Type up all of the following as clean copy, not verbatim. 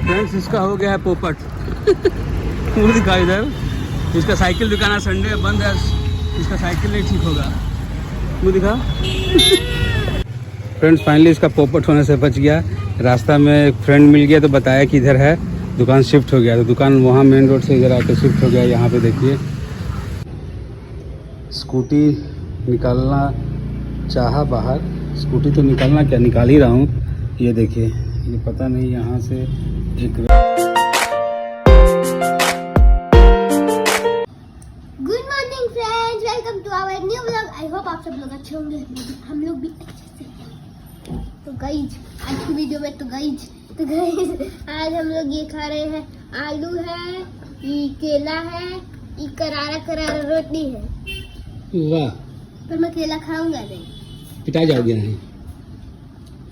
Friends इसका हो गया है पोपट। मुझे दिखा इधर, इसका साइकिल दुकान संडे बंद है, इसका साइकिल नहीं ठीक होगा। मुझे दिखा। फ्रेंड्स फाइनली इसका पोपट होने से बच गया। रास्ता में एक फ्रेंड मिल गया तो बताया कि इधर है, दुकान शिफ्ट हो गया। तो दुकान वहाँ मेन रोड से इधर आके शिफ्ट हो गया। यहाँ पे देखिए स्कूटी निकालना चाहा बाहर, स्कूटी तो निकालना क्या, निकाल ही रहा हूँ। ये देखिए, ये पता नहीं यहाँ से एक good morning friends, welcome to our new vlog. I hope आप सब लोग अच्छे होंगे, हम लोग भी अच्छे से। तो गाइज आज की वीडियो में तो गाइज आज हम लोग ये खा रहे हैं, आलू है, ये केला है, ये करारा करारा रोटी है। वाह, पर मैं केला खाऊंगा नहीं, पिटा जाओगे नहीं।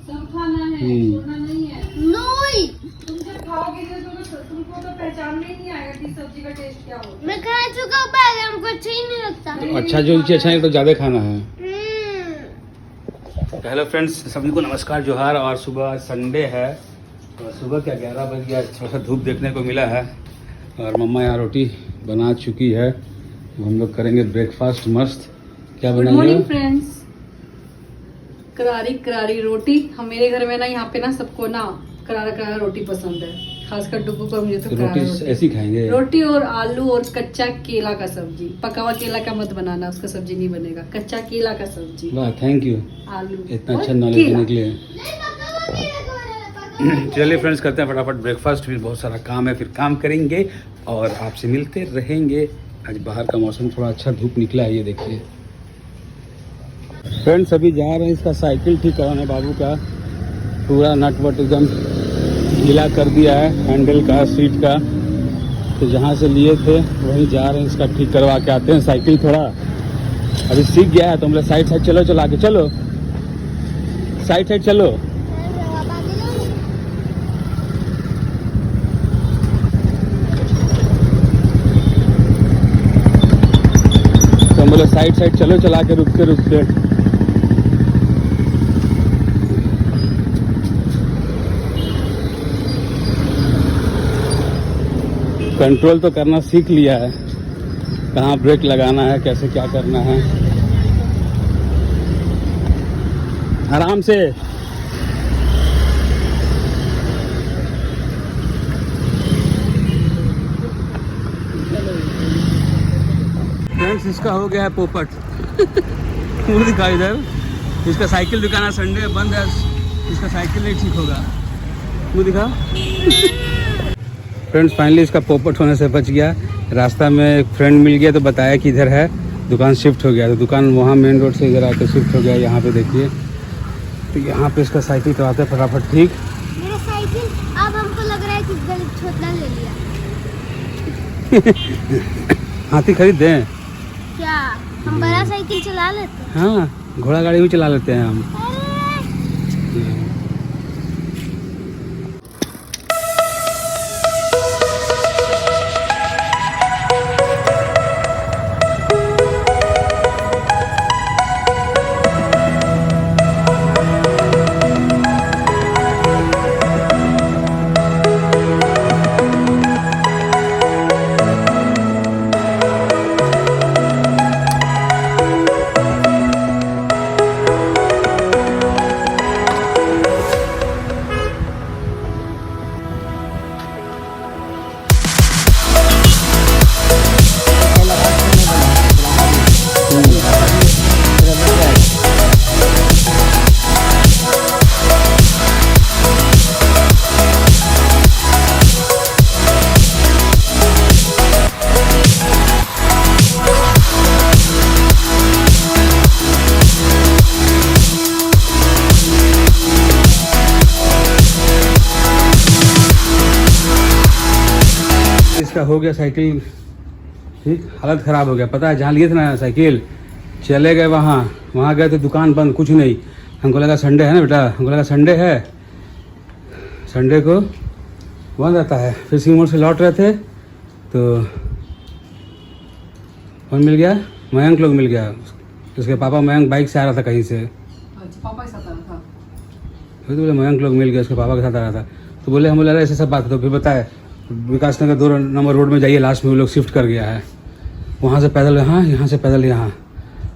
सब खाना है, छोड़ना नहीं है। नहीं, तुम जब खाओगे तो तुमको तो पहचान में ही नहीं आएगा कि सब्जी का टेस्ट क्या होता मैं खा चुका हूँ पहले, हमको अच्छा ही नहीं लगता। तो अच्छा जो चीज़ अच्छा है तो ज़्यादा खाना है। हम्म। हेलो फ्रेंड्स, सभी को नमस्कार, जोहार। और सुबह संडे है, और सुबह क्या 11 बज गया, थोड़ा सा धूप देखने को मिला है। और मम्मा यहाँ रोटी बना चुकी है, हम लोग करेंगे ब्रेकफास्ट मस्त। क्या है। गुड बनाएंगे? Morning friends. करारी करारी रोटी, हम मेरे घर में ना यहाँ पे ना सबको ना करारा करारा रोटी पसंद है, खासकर डुगू को। मुझे तो तो करारा रोटी ऐसी खाएंगे? रोटी और आलू और कच्चा केला का सब्जी। पका हुआ केला का मत बनाना, उसका सब्जी नहीं बनेगा। कच्चा केला का सब्जी, वाह, थैंक यू, आलू इतना और अच्छा नॉलेज केला। देने के लिए। चलिए फ्रेंड्स, करते हैं फटाफट ब्रेकफास्ट, फिर बहुत सारा काम है, फिर काम करेंगे और आपसे मिलते रहेंगे। आज बाहर का मौसम थोड़ा अच्छा, धूप निकला है, ये देखिए। फ्रेंड्स अभी जा रहे हैं इसका साइकिल ठीक कराने, बाबू का पूरा नट वट एकदम ढीला कर दिया है, हैंडल का, सीट का। तो जहाँ से लिए थे वहीं जा रहे हैं, इसका ठीक करवा के आते हैं। साइकिल थोड़ा अभी सीख गया है, तो हम लोग साइड साइड चलो, चलो आगे चलो, साइड साइड चलो। तो हम बोले साइड साइड चलो, चला के रुकते रुकते। कंट्रोल तो करना सीख लिया है, कहाँ ब्रेक लगाना है, कैसे क्या करना है। आराम से। फ्रेंड्स इसका हो गया है पोपट। मुझे दिखा इधर, इसका साइकिल दुकान संडे बंद है, इसका साइकिल नहीं ठीक होगा। मुझे दिखा। फ्रेंड्स फाइनली इसका पोपट होने से बच गया। रास्ता में एक फ्रेंड मिल गया तो बताया कि इधर है, दुकान शिफ्ट हो गया। तो दुकान वहाँ मेन रोड से इधर आके शिफ्ट हो गया। यहाँ पे देखिए, तो यहाँ पे इसका साइकिल कराते हैं फटाफट ठीक। मेरा साइकिल अब हमको लग रहा है कि गलत छोटा ले लिया। हाथी खरीद दें क्या हम बड़ा साइकिल चला लेते हैं? हाँ, घोड़ा गाड़ी भी चला लेते हैं हम। अरे इसका हो गया साइकिल ठीक, हालत ख़राब हो गया। पता है, जहाँ लिए थे ना साइकिल, चले गए वहाँ गए तो दुकान बंद, कुछ नहीं। हमको लगा संडे है ना बेटा, हमको लगा संडे है, संडे को बंद रहता है। फिर सिंगमोड़ से लौट रहे थे तो कौन मिल गया, मयंक लोग मिल गया। उसके पापा मयंक बाइक से आ रहा था कहीं से, अच्छा, पापा के साथ आया था। फिर तो बोले मयंक लोग मिल गए, उसके पापा के साथ आ रहा था। तो बोले हम बोले अरे ऐसे सब बात तो फिर बताए विकास नगर 2 नंबर रोड में जाइए, लास्ट में वो लोग शिफ्ट कर गया है, वहाँ से पैदल यहाँ, यहाँ से पैदल यहाँ।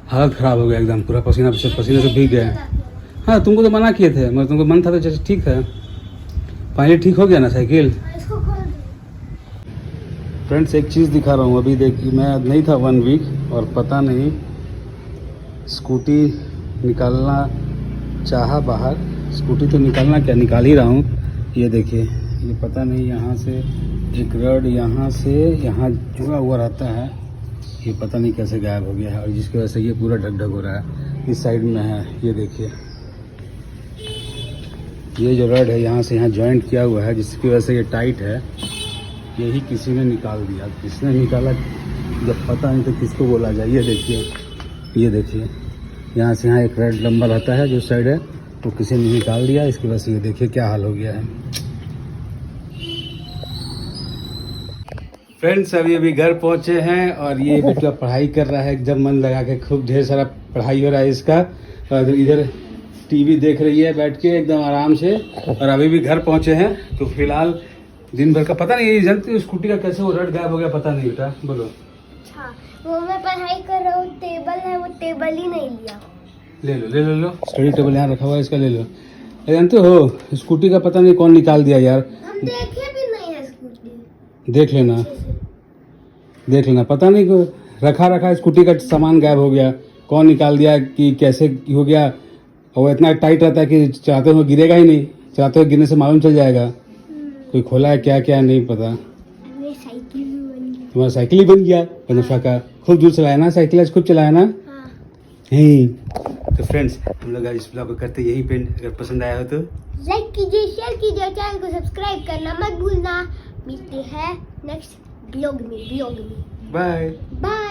हालत ख़राब हो गया एकदम, पूरा पसीने से भीग गए। हाँ तुमको तो मना किए थे, मगर तुमको मन था तो जैसे ठीक है, फाइनली ठीक हो गया ना साइकिल। इसको खोल दो। फ्रेंड्स एक चीज़ दिखा रहा हूँ, अभी देखिए मैं नहीं था 1 वीक और पता नहीं स्कूटी निकालना चाहा बाहर, स्कूटी तो निकालना क्या निकाल ही रहा हूँ। ये देखिए ये पता नहीं यहाँ से एक रड यहाँ से यहाँ जुड़ा हुआ रहता है, ये पता नहीं कैसे गायब हो गया है और जिसकी वजह से ये पूरा ढक ढक हो रहा है। इस साइड में है, ये देखिए ये जो रड है यहाँ से यहाँ जॉइंट किया हुआ है, जिसकी वजह से ये टाइट है। यही किसी ने निकाल दिया, किसने निकाला जब पता नहीं तो किसको बोला जाए। ये देखिए यहाँ से यहाँ एक रड लंबा रहता है जो साइड है, तो किसी ने निकाल दिया, इसकी वजह से ये देखिए क्या हाल हो गया है। फ्रेंड्स अभी घर पहुंचे हैं और ये बेटा पढ़ाई कर रहा है एकदम मन लगा के, खूब ढेर सारा पढ़ाई हो रहा है इसका, और इधर टीवी देख रही है बैठ के एकदम आराम से। और अभी भी घर पहुंचे हैं तो फिलहाल दिन भर का पता नहीं, ये जानती हो स्कूटी का कैसे वो रड गायब हो गया पता नहीं बेटा, बोलो। अच्छा वो मैं पढ़ाई कर रहा हूँ, टेबल है वो टेबल ही नहीं लिया। ले लो स्टडी टेबल यहाँ रखा हुआ है, इसका ले लो। जानते हो स्कूटी का पता नहीं कौन निकाल दिया यार, हम देखे भी नहीं है स्कूटी। देख लेना पता नहीं को रखा स्कूटी का सामान गायब हो गया, कौन निकाल दिया कि कैसे हो गया। और वो इतना टाइट रहता है कि चलाते हुए गिरेगा ही नहीं, चलाते हुए गिरने से मालूम चल जाएगा। कोई खोला है क्या क्या नहीं पता। मेरी साइकिल भी बन गई। तुम्हारा साइकिल ही बन गया पनफा का, खूब दूर चलाया ना साइकिल, आज खूब चलाया ना। हाँ। तो फ्रेंड्स हम लोग आज इस ब्लॉग को करते यही पे, अगर पसंद आया हो तो लाइक कीजिए, शेयर कीजिए, चैनल को सब्सक्राइब करना मत भूलना। मिलते हैं नेक्स्ट ब्लॉग में। बाय। बाय।